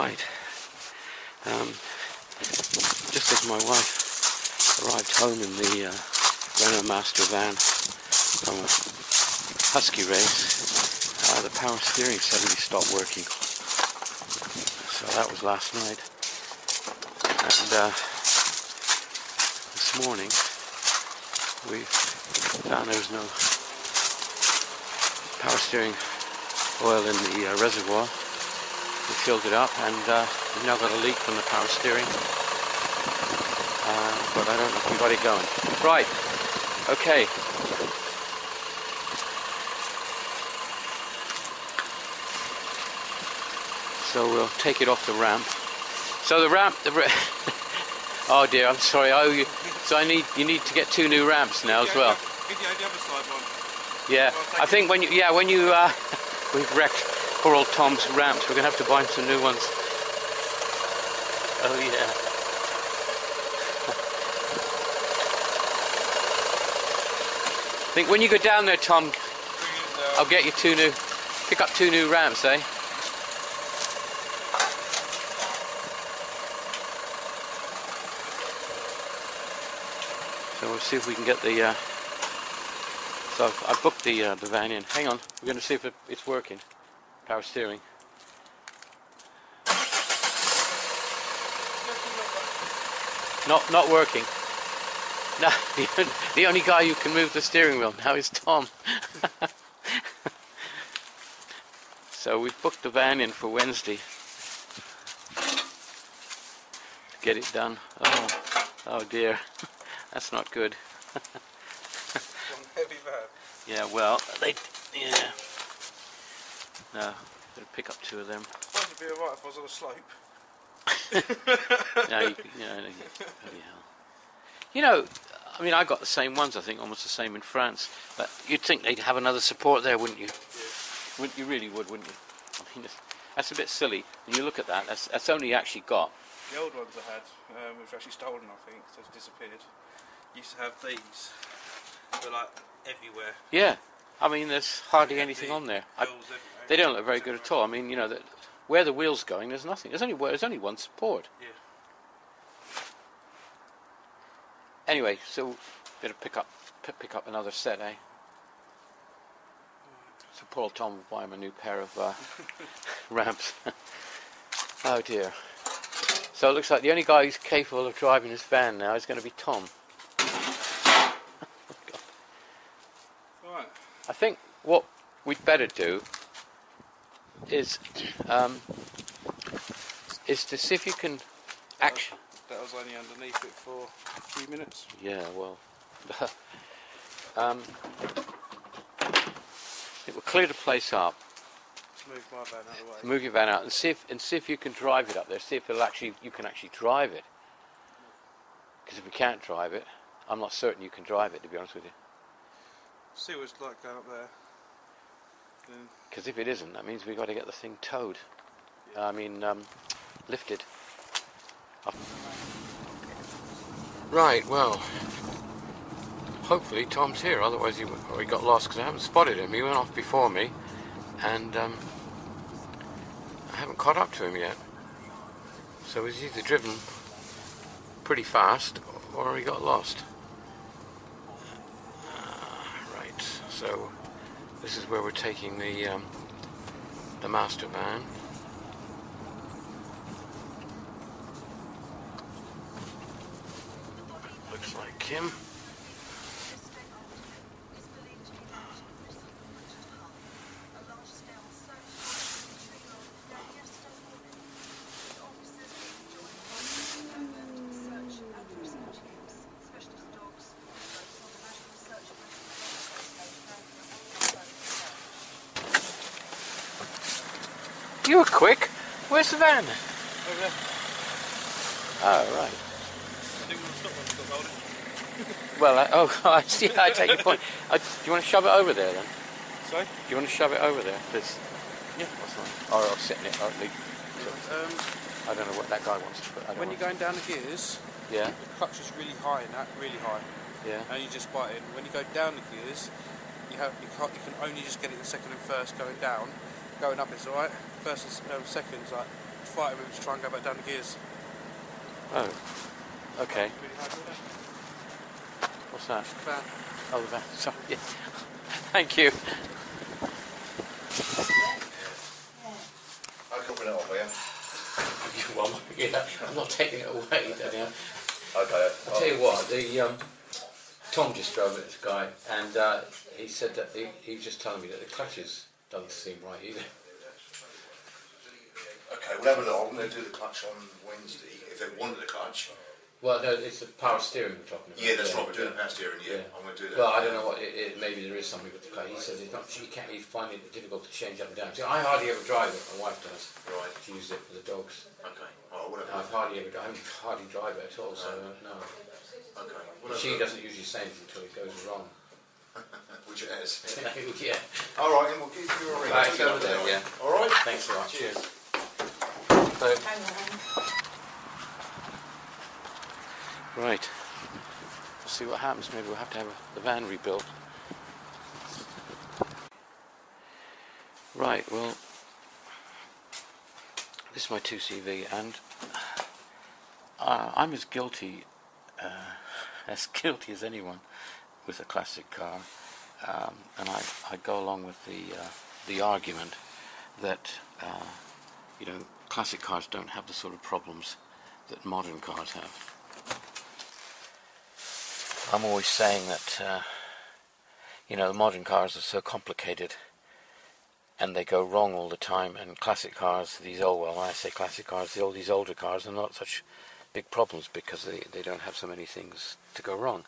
Right. Just as my wife arrived home in the Renault Master van from a husky race, the power steering suddenly stopped working. So that was last night. And this morning we found there was no power steering oil in the reservoir. We filled it up, and we've now got a leak from the power steering, but I don't know if we've got it going. Right, okay. So we'll take it off the ramp. So the ramp, oh dear, I'm sorry, I owe you. So you need to get 2 new ramps now as well. The other side one. Yeah, I think when you, we've wrecked poor old Tom's ramps. We're going to have to buy him some new ones. Oh yeah. I think when you go down there, Tom, I'll get you pick up 2 new ramps, eh? So we'll see if we can get the, so I've booked the van in. Hang on, we're going to see if it's working. Power steering. Not working. No, the only guy who can move the steering wheel now is Tom. So we've booked the van in for Wednesday to get it done. Oh dear, that's not good. One heavy van. Yeah, well, yeah. No, gotta pick up 2 of them. I suppose it'd be alright if I was on a slope. No, bloody hell. You know, I mean, I got the same ones, I think, almost the same in France. But you'd think they'd have another support there, wouldn't you? Yeah. You really would, wouldn't you? I mean, that's a bit silly. When you look at that, that's only actually got... The old ones I had, which were actually stolen, I think, so it's disappeared. Used to have these. They're like everywhere. Yeah. I mean, there's hardly anything on there. They don't look very good at all. I mean, you know, where the wheel's going, there's nothing. There's only one support. Yeah. Anyway, so better pick up another set, eh? So poor Tom will buy him a new pair of ramps. Oh dear. So it looks like the only guy who's capable of driving this van now is going to be Tom. Right. I think what we'd better do is to see if you can actually... That was only underneath it for a few minutes. Yeah, well... it will clear the place up. Move my van out of the way. Move your van out and see if you can drive it up there. See if you can actually drive it. Because if we can't drive it, I'm not certain you can drive it, to be honest with you. See what it's like going up there. Because if it isn't, that means we've got to get the thing towed. I mean, lifted. Up. Right, well, hopefully Tom's here, otherwise he got lost because I haven't spotted him. He went off before me, and I haven't caught up to him yet. So he's either driven pretty fast or he got lost. Right, so this is where we're taking the Master van. Looks like him. You were quick. Where's the van? Over there. Oh, right. I think we'll stop when we stop holding. Well, I see. I take your point. Do you want to shove it over there then? Sorry? Do you want to shove it over there? Please. Yeah. That's fine. Or I'll sit in it. Or at least. I don't know what that guy wants to put. When you're going down the gears, yeah. the clutch is really high in that, really high. Yeah. And you just bite in. When you go down the gears, you can only just get it in second and first going down. Going up it's alright. First and second's like fighting with him to try and go back down the gears. Oh, okay. Really hard with it. What's that? Van. Oh, the van. Sorry. Yeah. Thank you. I'll come it off, yeah. Well, yeah, I'm not taking it away, Daniel. Okay. I'll tell you what, Tom just drove it, this guy, and he said that he was just telling me that the clutches doesn't seem right either. Okay, we'll have a look. I'm going to do the clutch on Wednesday, if they wanted the clutch. Well, no, it's the power steering we're talking about. Yeah, that's right, we're doing the power steering, yeah. I'm going to do that. Well, I don't know what, maybe there is something with the clutch. He says it's not, he's finding it difficult to change up and down. See, I hardly ever drive it, my wife does. Right. She uses it for the dogs. Okay. Oh, whatever. I hardly drive it at all, so no. Okay. She doesn't usually say anything until it goes wrong. Which it has. Yeah. All right, then we'll give you a ring. Right, go over there, yeah. All right. Thanks a lot. Cheers. So, right. We'll see what happens. Maybe we'll have to have the van rebuilt. Right, well, this is my 2CV, and I'm as guilty as anyone with a classic car, and I go along with the argument that you know, classic cars don't have the sort of problems that modern cars have. I'm always saying that you know, the modern cars are so complicated and they go wrong all the time, and classic cars, when I say classic cars, these older cars are not such big problems because they don't have so many things to go wrong.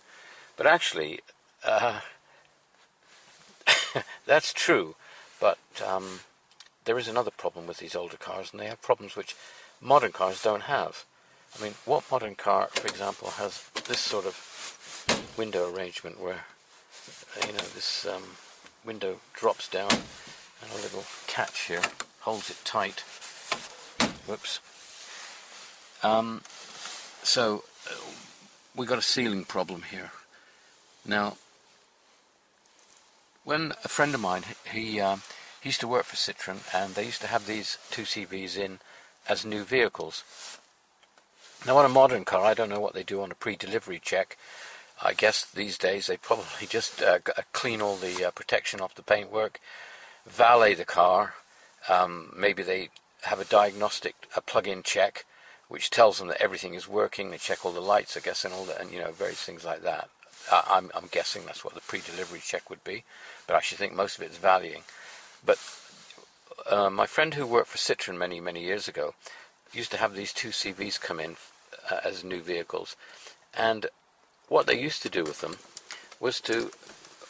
But actually, that's true, but there is another problem with these older cars, and they have problems which modern cars don't have. I mean, what modern car, for example, has this sort of window arrangement where, you know, this window drops down and a little catch here holds it tight. Whoops. So we got a ceiling problem here. Now, when a friend of mine, he used to work for Citroen, and they used to have these 2CVs in as new vehicles. Now, on a modern car, I don't know what they do on a pre-delivery check. I guess these days they probably just clean all the protection off the paintwork, valet the car. Maybe they have a plug-in check, which tells them that everything is working. They check all the lights, I guess, and all that, and you know, various things like that. I'm guessing that's what the pre-delivery check would be, but I should think most of it is valeting. But my friend who worked for Citroen many years ago used to have these 2CVs come in as new vehicles, and what they used to do with them was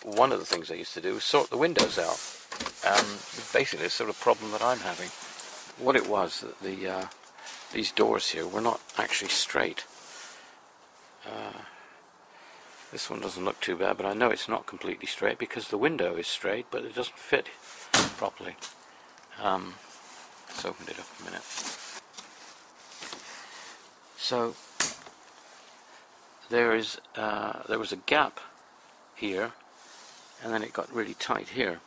one of the things they used to do was sort the windows out. Basically, the sort of problem that I'm having. What it was, that these doors here were not actually straight. This one doesn't look too bad, but I know it's not completely straight because the window is straight, but it doesn't fit properly. Let's open it up a minute. So there was a gap here, and then it got really tight here.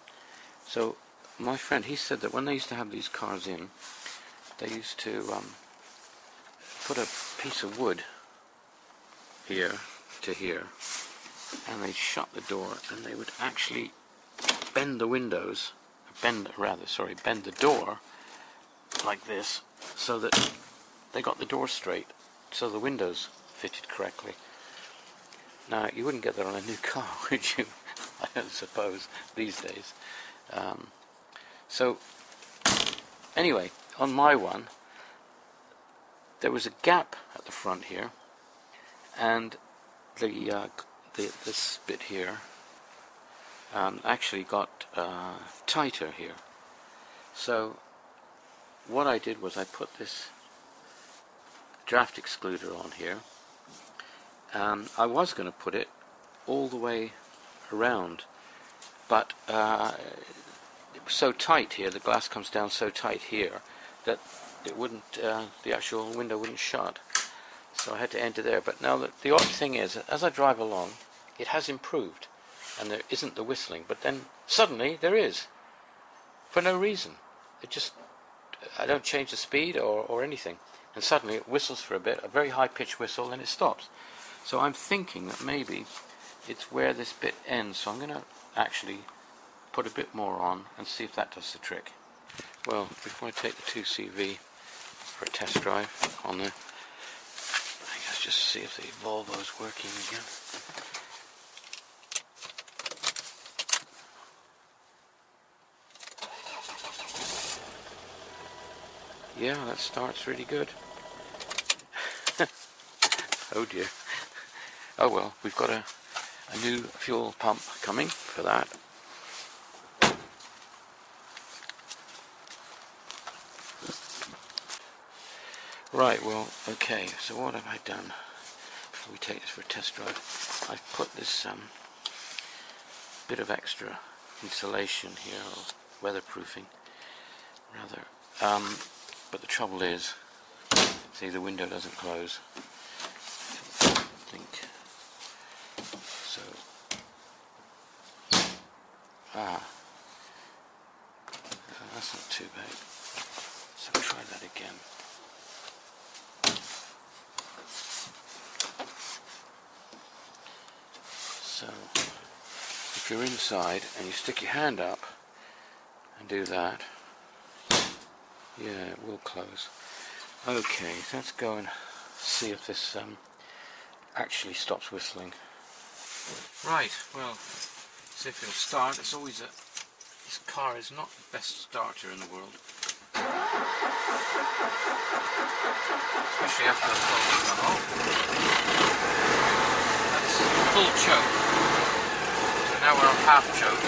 So my friend, he said that when they used to have these cars in, they used to put a piece of wood here to here, and they'd shut the door, and they would actually bend the door like this, so that they got the door straight, so the windows fitted correctly. Now, you wouldn't get that on a new car, would you? I don't suppose, these days. So, anyway, on my one, there was a gap at the front here, and this bit here actually got tighter here. So, what I did was I put this draft excluder on here. I was going to put it all the way around, but it was so tight here, the glass comes down so tight here that it wouldn't, the actual window wouldn't shut, so I had to enter there. But now the odd thing is, as I drive along, it has improved, and there isn't the whistling, but then suddenly there is, for no reason. It just I don't change the speed or anything, and suddenly it whistles for a bit, a very high pitched whistle, and it stops. So I'm thinking that maybe it's where this bit ends, so I'm going to actually put a bit more on and see if that does the trick. Well, before I take the 2CV for a test drive on there, let's just see if the Volvo's working again. Yeah, that starts really good. Oh dear. Oh well, we've got a new fuel pump coming for that. Right, well, okay, so what have I done before we take this for a test drive? I've put this bit of extra insulation here, or weatherproofing, rather. But the trouble is, see, the window doesn't close. I think so. That's not too bad. So try that again. So, if you're inside and you stick your hand up and do that, yeah, it will close. Okay, so let's go and see if this actually stops whistling. Right, well, see if it'll start. It's always this car is not the best starter in the world. Especially after the close. Oh, that's full choke. So now we're on half choke.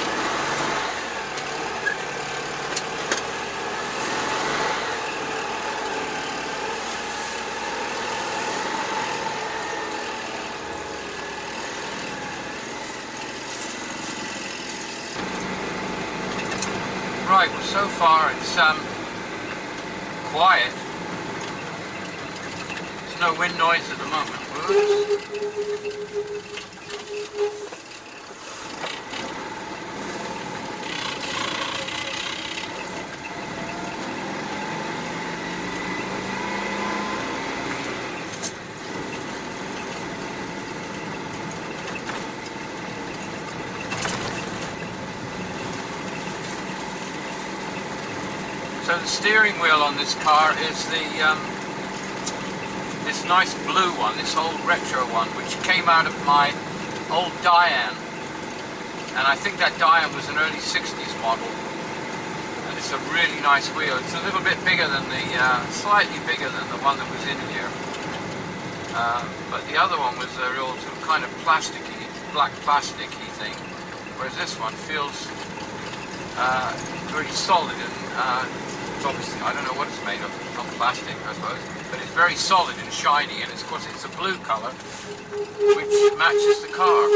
Right, well, so far it's quiet. There's no wind noise at the moment. So the steering wheel on this car is this nice blue one, this old retro one, which came out of my old Diane. And I think that Diane was an early 60s model. And it's a really nice wheel. It's a little bit bigger than slightly bigger than the one that was in here. But the other one was a real sort of kind of plasticky, black plasticky thing. Whereas this one feels pretty solid and obviously, I don't know what it's made of. It's not plastic, I suppose, but it's very solid and shiny, and of course it's a blue colour, which matches the car.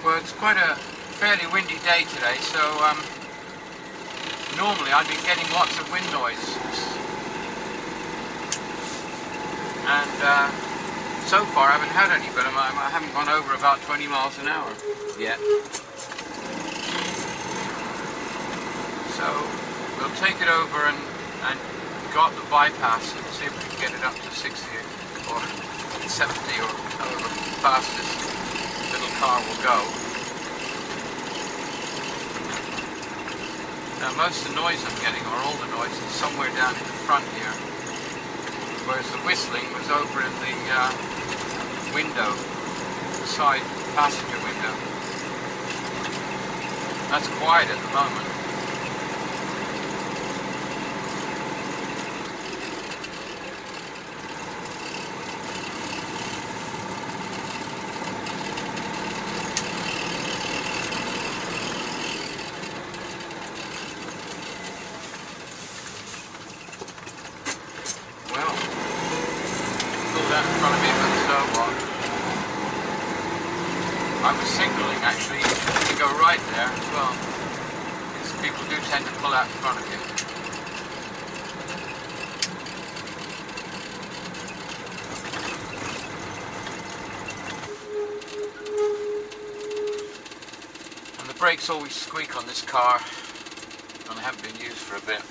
Well, it's quite a fairly windy day today, so normally I'd be getting lots of wind noise, and so far I haven't had any, but I haven't gone over about 20 miles an hour yet. So we'll take it over and go up the bypass and see if we can get it up to 60 or 70 or however fast this little car will go. Now most of the noise I'm getting, or all the noise, is somewhere down in the front here, whereas the whistling was over in the window, the side passenger window. That's quiet at the moment. That in front of me, but I was signalling actually to go right there as well, because people do tend to pull out in front of you. brakes always squeak on this car, and they haven't been used for a bit.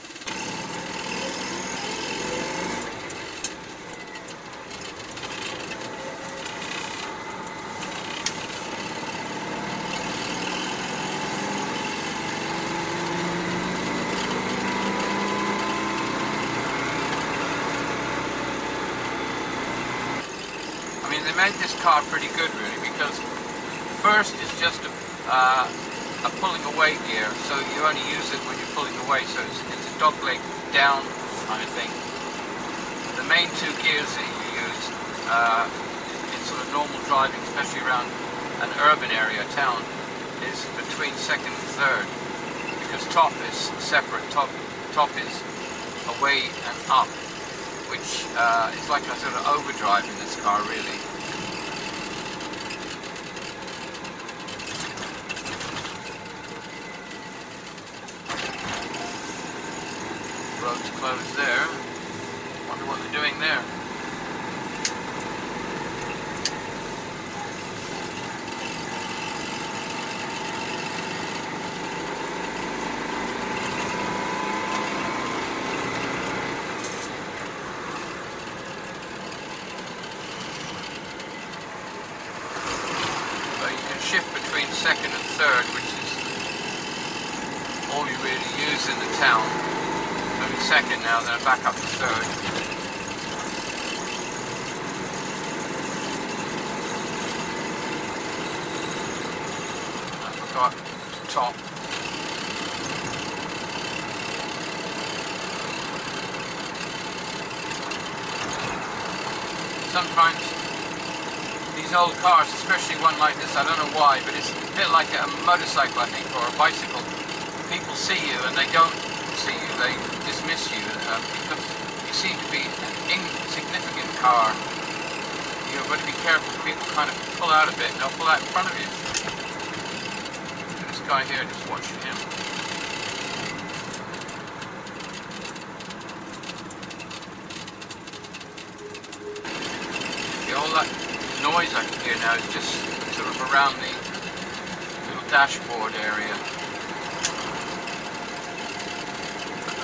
I mean, they made this car pretty good, really, because first is just a pulling away gear, so you only use it when you're pulling away, so it's a dog leg down kind of thing. The main two gears that you use in sort of normal driving, especially around an urban area, town, is between second and third, because top is separate. Top is away and up, which is like a sort of overdrive in this car, really. Road's closed there. Wonder what they're doing there. So you can shift between second and third, which is all you really use in the town. Second now, then back up to third. I forgot to top. Sometimes these old cars, especially one like this, I don't know why, but it's a bit like a motorcycle, I think, or a bicycle. People see you and they don't see you, they dismiss you because you seem to be an insignificant car. You've got to be careful. People kind of pull out a bit and they'll pull out in front of you. This guy here, just watching him. See, all that noise I can hear now is just sort of around the little dashboard area.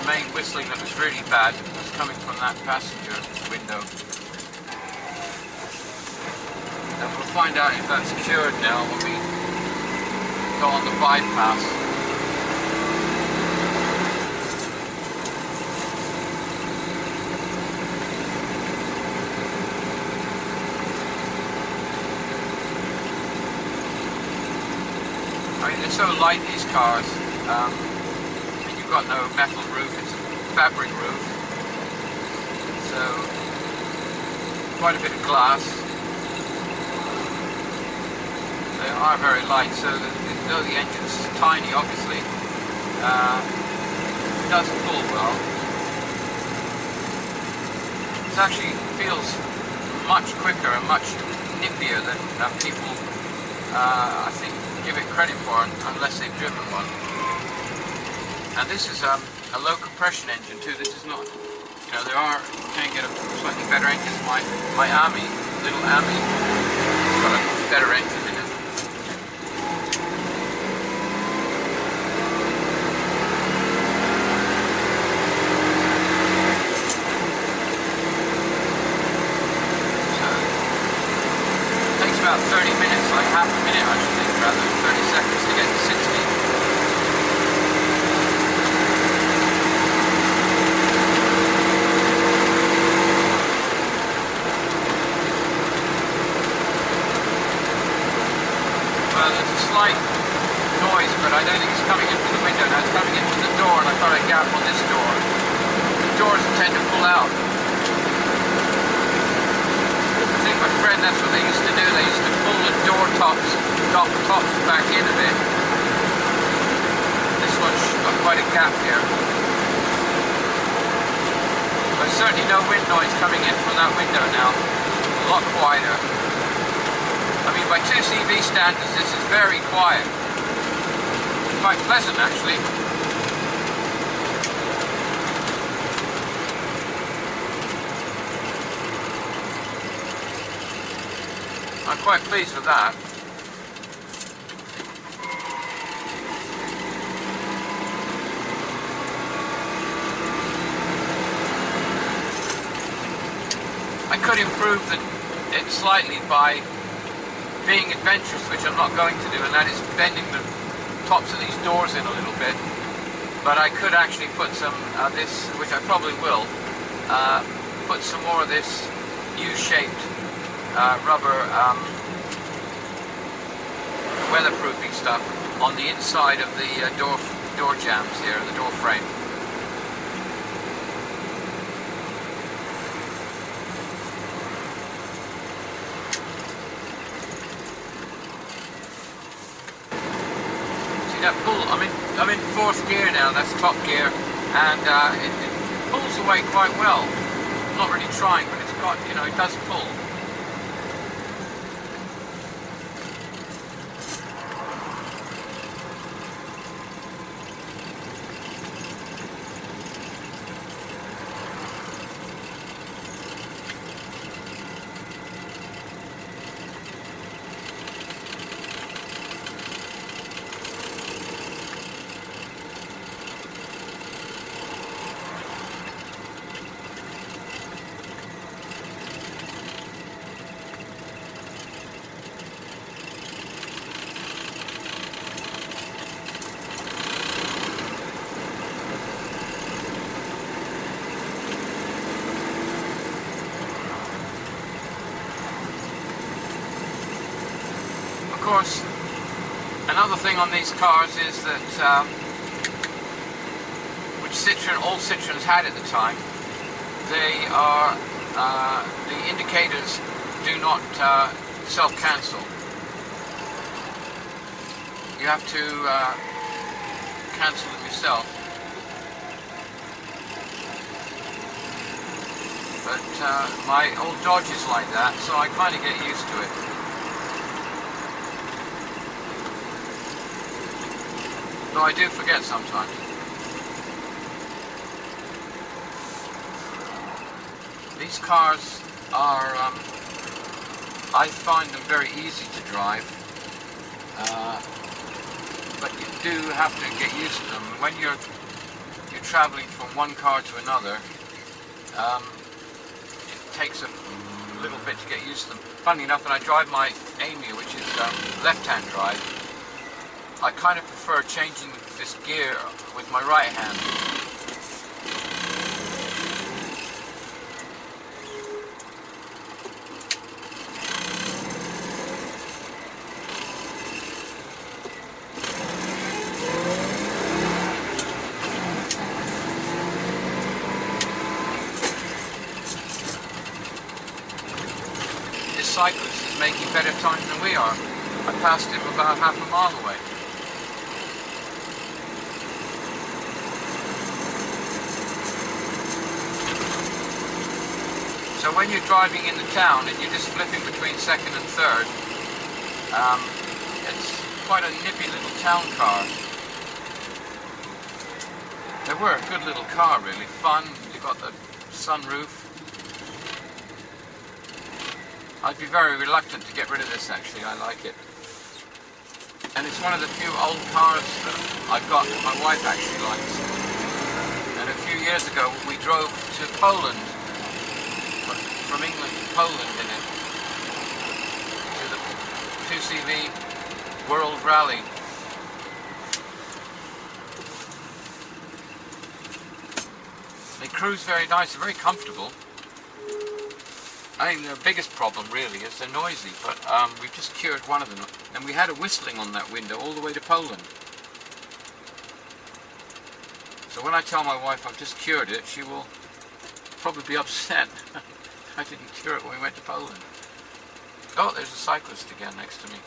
The main whistling that was really bad was coming from that passenger window. And we'll find out if that's cured now when we go on the bypass. I mean, they're so light, these cars. Got no metal roof, it's a fabric roof, so quite a bit of glass. They are very light, so though the engine's tiny, obviously, it does pull well. It actually feels much quicker and much nippier than people, I think, give it credit for, unless they've driven one. And this is a low compression engine too. This is not, you know, you can get a slightly better engine. My Ami, little Ami, has got a better engine in it. So, it takes about 30 minutes, like half a minute I should think, rather than 30 seconds to get to 60. Slight noise, but I don't think it's coming in from the window now. It's coming in from the door, and I've got a gap on this door. The doors tend to pull out. I think my friend, that's what they used to do. They used to pull the door tops back in a bit. This one's got quite a gap here. There's certainly no wind noise coming in from that window now. A lot quieter. I mean, by 2CV standards, this is very quiet. It's quite pleasant, actually. I'm quite pleased with that. could improve it slightly by being adventurous, which I'm not going to do, and that is bending the tops of these doors in a little bit. But I could actually put some this, which I probably will, put some more of this U-shaped rubber weatherproofing stuff on the inside of the door jambs here, the door frame. See that pull? I'm in fourth gear now. That's top gear, and it pulls away quite well. I'm not really trying, but it's got, you know, it does pull. Of course, another thing on these cars is that, which all Citroens had at the time, they are, the indicators do not self-cancel. You have to cancel them yourself. But my old Dodge is like that, so I kind of get used to it. Though I do forget sometimes. These cars are, I find them very easy to drive, but you do have to get used to them. When you're traveling from one car to another, it takes a little bit to get used to them. Funny enough, when I drive my Amy, which is left-hand drive, I kind of prefer changing this gear with my right hand. This cyclist is making better time than we are. I passed him about half a mile away. So when you're driving in the town and you're just flipping between second and third, it's quite a nippy little town car. They were a good little car, really. Fun, you've got the sunroof. I'd be very reluctant to get rid of this, actually. I like it. And it's one of the few old cars that I've got that my wife actually likes. And a few years ago we drove to Poland, from England to Poland in it, to the 2CV World Rally. They cruise very nice, they're very comfortable. I think their biggest problem really is they're noisy, but we've just cured one of them, and we had a whistling on that window all the way to Poland. So when I tell my wife I've just cured it, she will probably be upset. I didn't cure it when we went to Poland. Oh, there's a cyclist again next to me.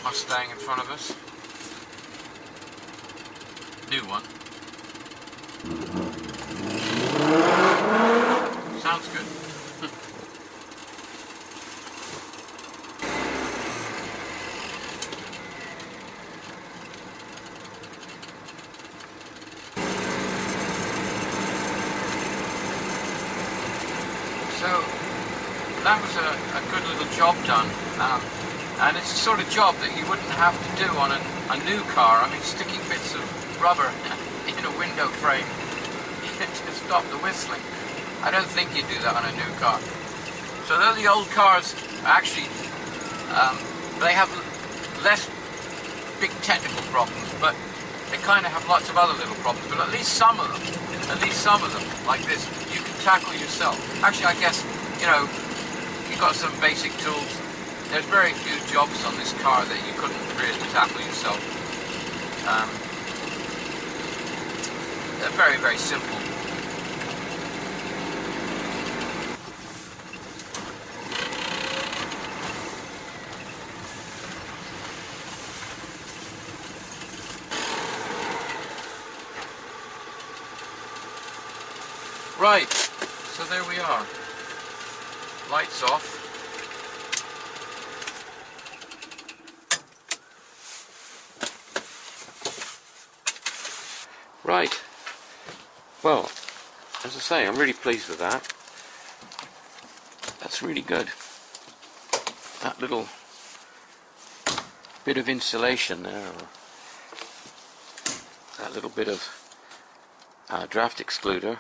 Mustang in front of us. New one. Sounds good. So that was a good little job done, and it's the sort of job that you wouldn't have to do on a new car. I mean, sticking bits of rubber in a window frame to stop the whistling. I don't think you do that on a new car. So though the old cars actually, they have less big technical problems, but they kind of have lots of other little problems, but at least some of them, like this, you can tackle yourself. Actually, I guess, you know, if you've got some basic tools, there's very few jobs on this car that you couldn't really tackle yourself. They're very, very simple. Right, so there we are. Lights off. Right. Well, as I say, I'm really pleased with that. That's really good. That little bit of insulation there, that little bit of draft excluder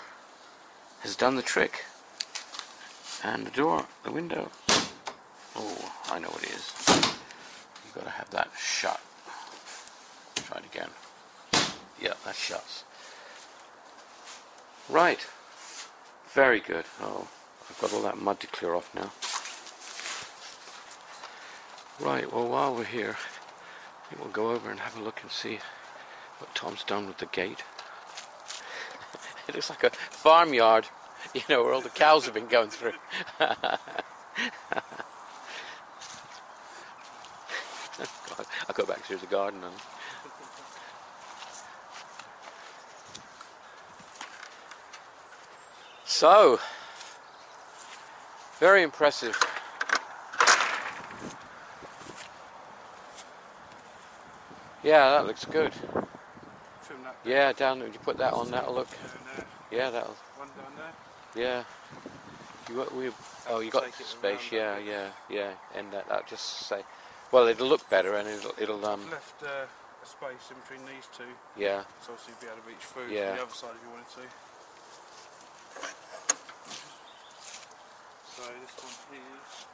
has done the trick. And the door, the window. Oh, I know what it is. You've got to have that shut. Try it again. Yeah, that shuts. Right. Very good. Oh, I've got all that mud to clear off now. Right, well, while we're here, I think we'll go over and have a look and see what Tom's done with the gate. It looks like a farmyard, you know, where all the cows have been going through. I'll go back through the garden now. So, very impressive. Yeah, that looks good. Trim that. Yeah, down there. You put that on, that'll look. Yeah, that'll. One down there. Yeah. Oh, you got Take it space. around Yeah. And that'll just say. Well, it'll look better, and it'll Left a space in between these two. Yeah. So obviously you'd be able to reach through Yeah. from the other side if you wanted to. So this one here.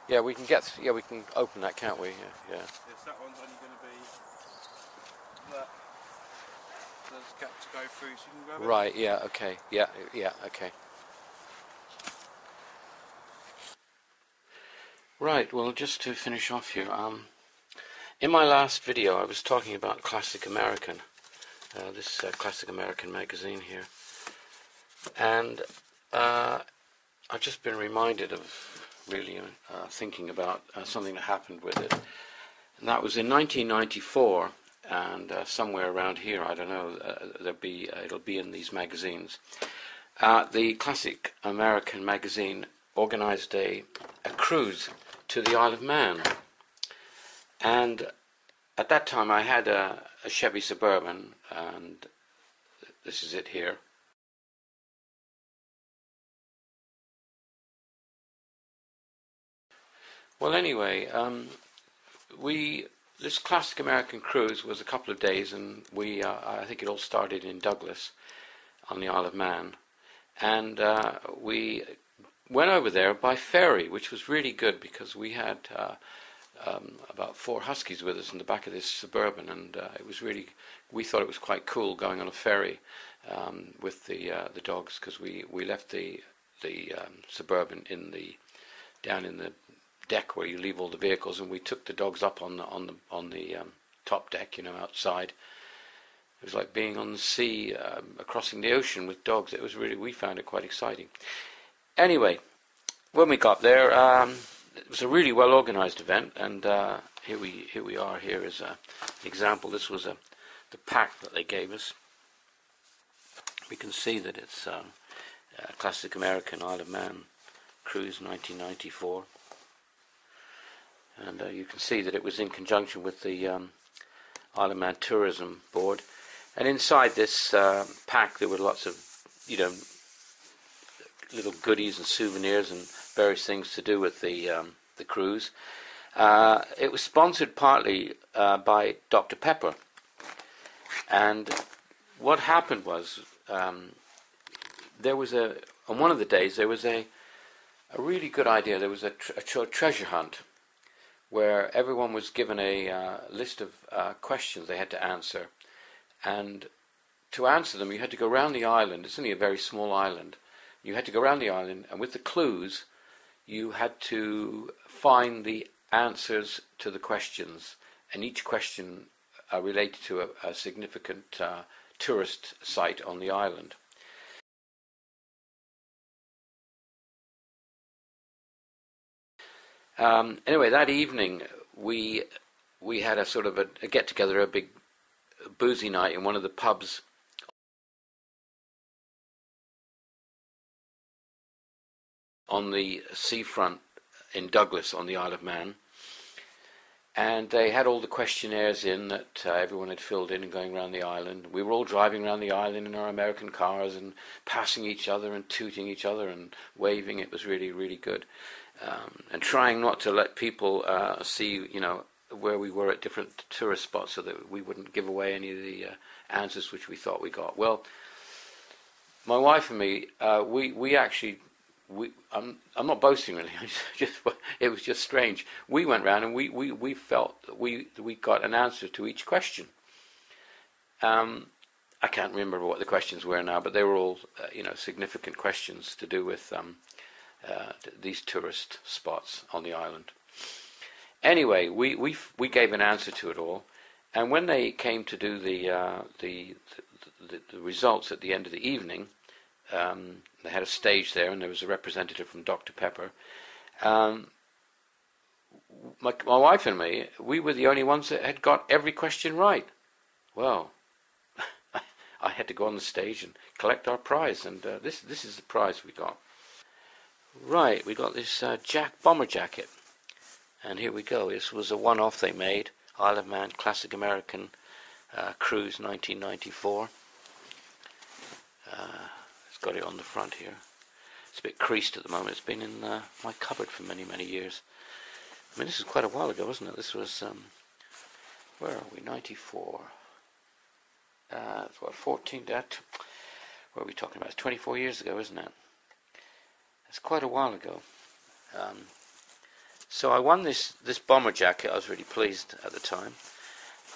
Yeah, we can get. Yeah, we can open that, can't we? Yeah. Yes, that one's only going to be that. There's a gap to go through, so you can grab it. Right. Yeah. Okay. Yeah. Okay. Right. Well, just to finish off here, in my last video, I was talking about Classic American, this Classic American magazine here, and I've just been reminded of really thinking about something that happened with it, and that was in 1994, and somewhere around here, I don't know, it'll be in these magazines. The Classic American magazine organized a cruise to the Isle of Man, and at that time I had a Chevy Suburban, and this is it here. Well, anyway, this Classic American cruise was a couple of days, and I think it all started in Douglas on the Isle of Man, and we went over there by ferry, which was really good because we had about 4 huskies with us in the back of this Suburban, and it was really, we thought it was quite cool going on a ferry with the dogs, because we left the Suburban down in the deck where you leave all the vehicles, and we took the dogs up on the top deck, you know, outside. It was like being on the sea, crossing the ocean with dogs. It was really, we found it quite exciting. Anyway, when we got there, it was a really well organized event, and here we are. Here is an example. This was the pack that they gave us. We can see that it's Classic American Isle of Man Cruise 1994. And you can see that it was in conjunction with the Isle of Man Tourism Board. And inside this pack there were lots of, you know, little goodies and souvenirs and various things to do with the cruise. It was sponsored partly by Dr. Pepper. And what happened was there was on one of the days there was a really good idea. There was a treasure hunt where everyone was given a list of questions they had to answer, and to answer them you had to go around the island. It's only a very small island. You had to go around the island, and with the clues you had to find the answers to the questions, and each question related to a significant tourist site on the island. Anyway, that evening we had a sort of a get-together, a big boozy night in one of the pubs on the seafront in Douglas on the Isle of Man. And they had all the questionnaires in that everyone had filled in and going around the island. We were all driving around the island in our American cars and passing each other and tooting each other and waving. It was really, really good. And trying not to let people see, you know, where we were at different tourist spots so that we wouldn't give away any of the answers which we thought we got. Well, my wife and me, we actually... I'm not boasting really. It was just strange. We went round and we felt that we got an answer to each question. I can't remember what the questions were now, but they were all you know, significant questions to do with these tourist spots on the island. Anyway, we gave an answer to it all, and when they came to do the results at the end of the evening. They had a stage there, and there was a representative from Dr. Pepper. My wife and me, we were the only ones that had got every question right. Well, I had to go on the stage and collect our prize, and this is the prize we got. Right, we got this bomber jacket, and here we go. This was a one-off they made, Isle of Man Classic American Cruise 1994. Got it on the front here. It's a bit creased at the moment. It's been in my cupboard for many, many years. I mean, this is quite a while ago, wasn't it? This was, where are we, 94. It's what, 14, what are we talking about? It's 24 years ago, isn't it? It's quite a while ago. So I won this bomber jacket. I was really pleased at the time.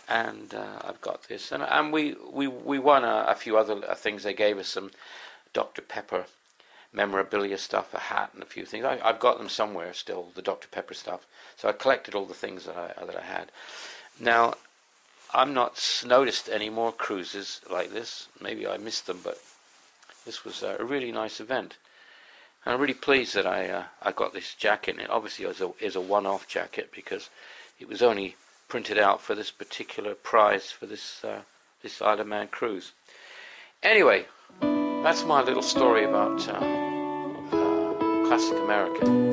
And I've got this. And we won a few other things. They gave us some Dr. Pepper memorabilia stuff, a hat and a few things. I've got them somewhere still, the Dr. Pepper stuff. So I collected all the things that I had. Now, I'm not noticed any more cruises like this. Maybe I missed them, but this was a really nice event. And I'm really pleased that I got this jacket. And it obviously is a one-off jacket because it was only printed out for this particular prize for this Isle of Man cruise. Anyway, that's my little story about Classic American.